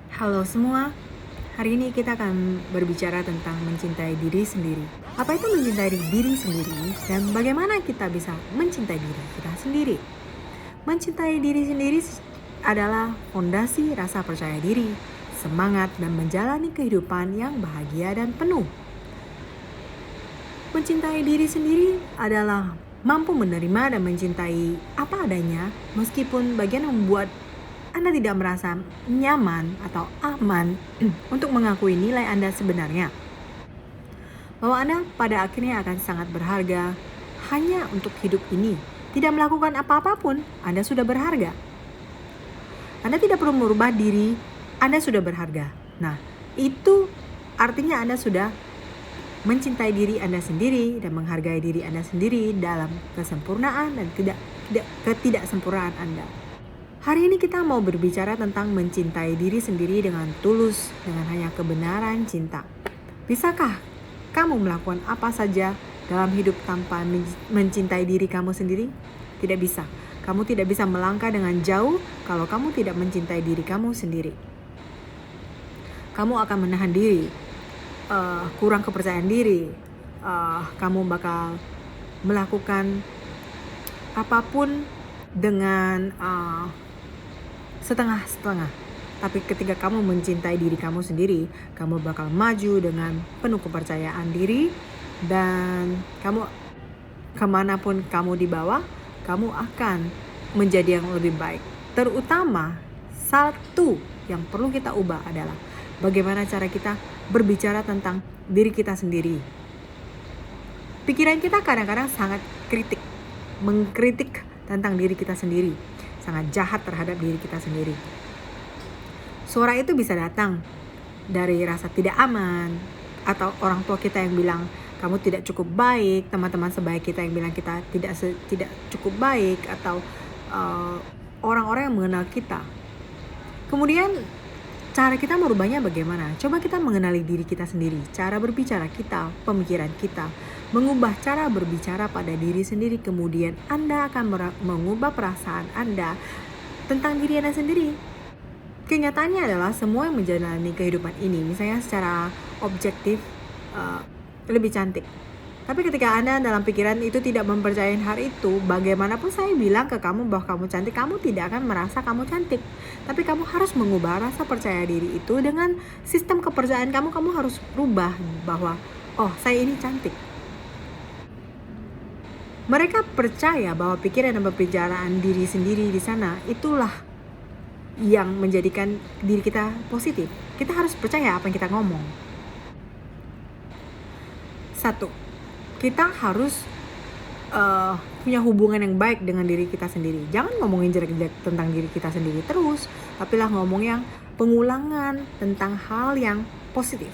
Halo semua, hari ini kita akan berbicara tentang mencintai diri sendiri. Apa itu mencintai diri sendiri dan bagaimana kita bisa mencintai diri kita sendiri? Mencintai diri sendiri adalah fondasi rasa percaya diri, semangat dan menjalani kehidupan yang bahagia dan penuh. Mencintai diri sendiri adalah mampu menerima dan mencintai apa adanya meskipun bagian yang membuat Anda tidak merasa nyaman atau aman untuk mengakui nilai Anda sebenarnya. Bahwa Anda pada akhirnya akan sangat berharga hanya untuk hidup ini. Tidak melakukan apa-apapun, Anda sudah berharga. Anda tidak perlu merubah diri, Anda sudah berharga. Nah, itu artinya Anda sudah mencintai diri Anda sendiri dan menghargai diri Anda sendiri dalam kesempurnaan dan ketidaksempurnaan Anda. Hari ini kita mau berbicara tentang mencintai diri sendiri dengan tulus, dengan hanya kebenaran cinta. Bisakah kamu melakukan apa saja dalam hidup tanpa mencintai diri kamu sendiri? Tidak bisa. Kamu tidak bisa melangkah dengan jauh kalau kamu tidak mencintai diri kamu sendiri. Kamu akan menahan diri, kurang kepercayaan diri, kamu bakal melakukan apapun dengan setengah-setengah. Tapi ketika kamu mencintai diri kamu sendiri, kamu bakal maju dengan penuh kepercayaan diri, dan kamu kemanapun kamu dibawa, kamu akan menjadi yang lebih baik. Terutama satu yang perlu kita ubah adalah bagaimana cara kita berbicara tentang diri kita sendiri. Pikiran kita kadang-kadang sangat mengkritik tentang diri kita sendiri, sangat jahat terhadap diri kita sendiri. Suara itu bisa datang dari rasa tidak aman, atau orang tua kita yang bilang kamu tidak cukup baik, teman-teman sebaik kita yang bilang kita tidak cukup baik, atau orang-orang yang mengenal kita. Kemudian cara kita merubahnya bagaimana? Coba kita mengenali diri kita sendiri, cara berbicara kita, pemikiran kita, mengubah cara berbicara pada diri sendiri. Kemudian Anda akan mengubah perasaan Anda tentang diri Anda sendiri. Kenyataannya adalah semua yang menjalani kehidupan ini, misalnya secara objektif, lebih cantik. Tapi ketika Anda dalam pikiran itu tidak mempercayai hal itu, bagaimanapun saya bilang ke kamu bahwa kamu cantik, kamu tidak akan merasa kamu cantik. Tapi kamu harus mengubah rasa percaya diri itu dengan sistem kepercayaan kamu. Kamu harus rubah bahwa, oh, saya ini cantik. Mereka percaya bahwa pikiran dan pembicaraan diri sendiri di sana itulah yang menjadikan diri kita positif. Kita harus percaya apa yang kita ngomong. Satu, kita harus punya hubungan yang baik dengan diri kita sendiri. Jangan ngomongin jelek-jelek tentang diri kita sendiri terus, tapi lah ngomong yang pengulangan tentang hal yang positif.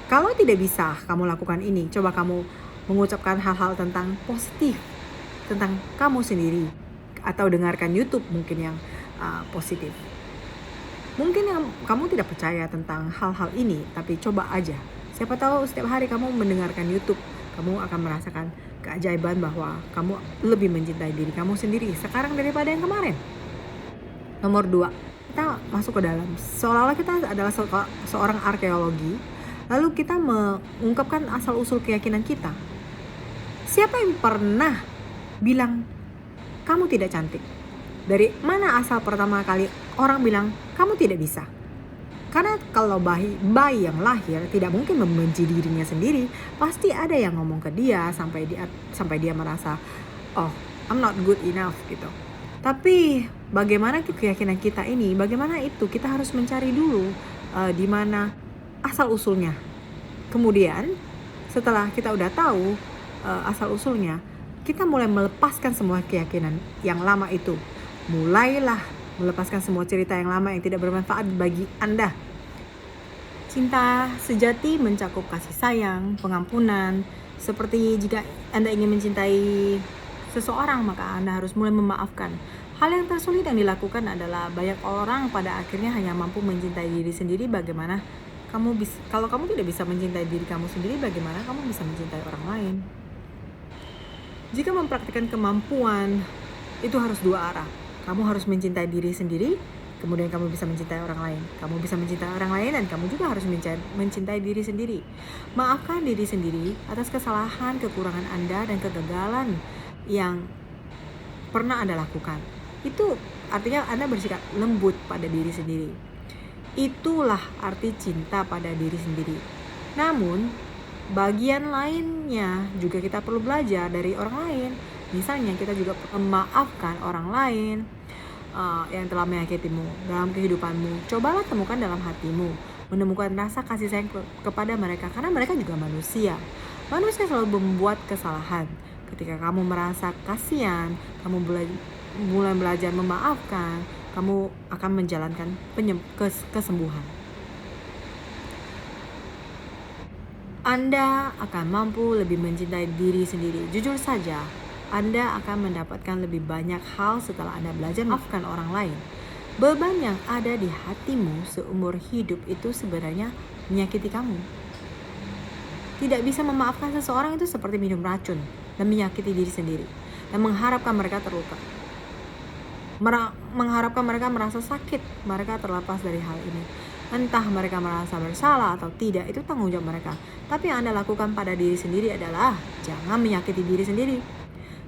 Kalau tidak bisa kamu lakukan ini, coba kamu mengucapkan hal-hal tentang positif tentang kamu sendiri, atau dengarkan YouTube mungkin yang positif. Mungkin yang kamu tidak percaya tentang hal-hal ini, tapi coba aja. Siapa tahu setiap hari kamu mendengarkan YouTube, kamu akan merasakan keajaiban bahwa kamu lebih mencintai diri kamu sendiri sekarang daripada yang kemarin. Nomor 2, kita masuk ke dalam. Seolah-olah kita adalah seorang arkeologi, lalu kita mengungkapkan asal-usul keyakinan kita. Siapa yang pernah bilang kamu tidak cantik? Dari mana asal pertama kali orang bilang kamu tidak bisa? Karena kalau bayi yang lahir tidak mungkin membenci dirinya sendiri, pasti ada yang ngomong ke dia sampai dia merasa, oh, I'm not good enough gitu. Tapi bagaimana keyakinan kita ini? Bagaimana itu? Kita harus mencari dulu di mana asal usulnya. Kemudian setelah kita udah tahu asal usulnya, kita mulai melepaskan semua keyakinan yang lama itu. Mulailah melepaskan semua cerita yang lama yang tidak bermanfaat bagi Anda. Cinta sejati mencakup kasih sayang, pengampunan. Seperti jika Anda ingin mencintai seseorang, maka Anda harus mulai memaafkan. Hal yang tersulit yang dilakukan adalah banyak orang pada akhirnya hanya mampu mencintai diri sendiri. Bagaimana kalau kamu tidak bisa mencintai diri kamu sendiri, bagaimana kamu bisa mencintai orang lain? Jika mempraktikkan kemampuan, itu harus dua arah. Kamu harus mencintai diri sendiri, Kemudian kamu bisa mencintai orang lain. Kamu bisa mencintai orang lain dan kamu juga harus mencintai diri sendiri. Maafkan diri sendiri atas kesalahan, kekurangan Anda dan kegagalan yang pernah Anda lakukan. Itu artinya Anda bersikap lembut pada diri sendiri. Itulah arti cinta pada diri sendiri. Namun, bagian lainnya juga kita perlu belajar dari orang lain. Misalnya kita juga memaafkan orang lain yang telah menyakitimu dalam kehidupanmu. Cobalah temukan dalam hatimu, menemukan rasa kasih sayang kepada mereka, karena mereka juga manusia. Manusia selalu membuat kesalahan. Ketika kamu merasa kasihan, kamu mulai belajar memaafkan, kamu akan menjalankan kesembuhan. Anda akan mampu lebih mencintai diri sendiri. Jujur saja, Anda akan mendapatkan lebih banyak hal setelah Anda belajar memaafkan orang lain. Beban yang ada di hatimu seumur hidup itu sebenarnya menyakiti kamu. Tidak bisa memaafkan seseorang itu seperti minum racun dan menyakiti diri sendiri dan mengharapkan mereka terluka. Mengharapkan mereka merasa sakit, mereka terlepas dari hal ini. Entah mereka merasa bersalah atau tidak, itu tanggung jawab mereka. Tapi yang Anda lakukan pada diri sendiri adalah jangan menyakiti diri sendiri.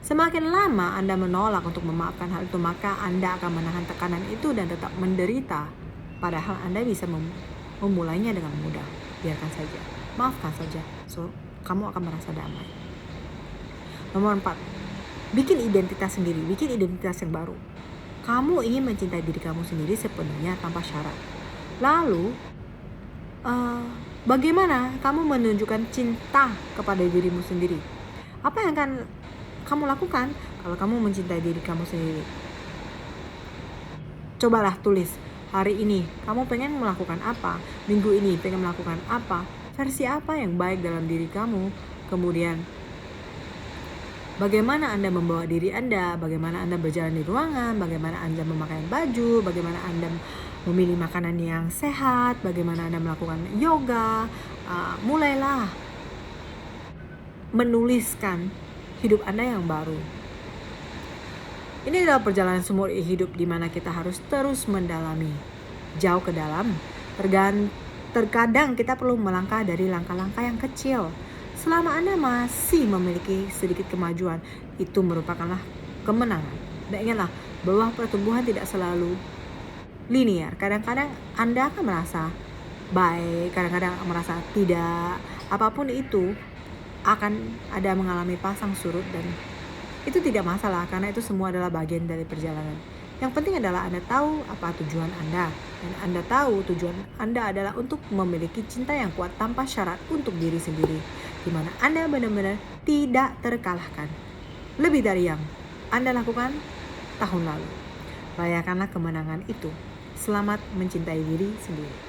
Semakin lama Anda menolak untuk memaafkan hal itu, maka Anda akan menahan tekanan itu dan tetap menderita. Padahal Anda bisa memulainya dengan mudah. Biarkan saja, maafkan saja, kamu akan merasa damai. Nomor 4, bikin identitas sendiri, bikin identitas yang baru. Kamu ingin mencintai diri kamu sendiri sepenuhnya tanpa syarat. Lalu, bagaimana kamu menunjukkan cinta kepada dirimu sendiri? Apa yang akan kamu lakukan kalau kamu mencintai diri kamu sendiri? Cobalah tulis, hari ini kamu pengen melakukan apa? Minggu ini pengen melakukan apa? Versi apa yang baik dalam diri kamu? Kemudian, bagaimana Anda membawa diri Anda? Bagaimana Anda berjalan di ruangan? Bagaimana Anda memakai baju? Bagaimana Anda memilih makanan yang sehat? Bagaimana Anda melakukan yoga? Mulailah menuliskan hidup Anda yang baru. Ini adalah perjalanan seumur hidup di mana kita harus terus mendalami, jauh ke dalam. Terkadang kita perlu melangkah dari langkah-langkah yang kecil. Selama Anda masih memiliki sedikit kemajuan, itu merupakanlah kemenangan. Dan ingatlah bahwa pertumbuhan tidak selalu linear. Kadang-kadang Anda akan merasa baik, kadang-kadang merasa tidak. Apapun itu akan ada mengalami pasang surut, dan itu tidak masalah karena itu semua adalah bagian dari perjalanan. Yang penting adalah Anda tahu apa tujuan Anda, dan Anda tahu tujuan Anda adalah untuk memiliki cinta yang kuat tanpa syarat untuk diri sendiri, di mana Anda benar-benar tidak terkalahkan. Lebih dari yang Anda lakukan tahun lalu. Rayakanlah kemenangan itu. Selamat mencintai diri sendiri.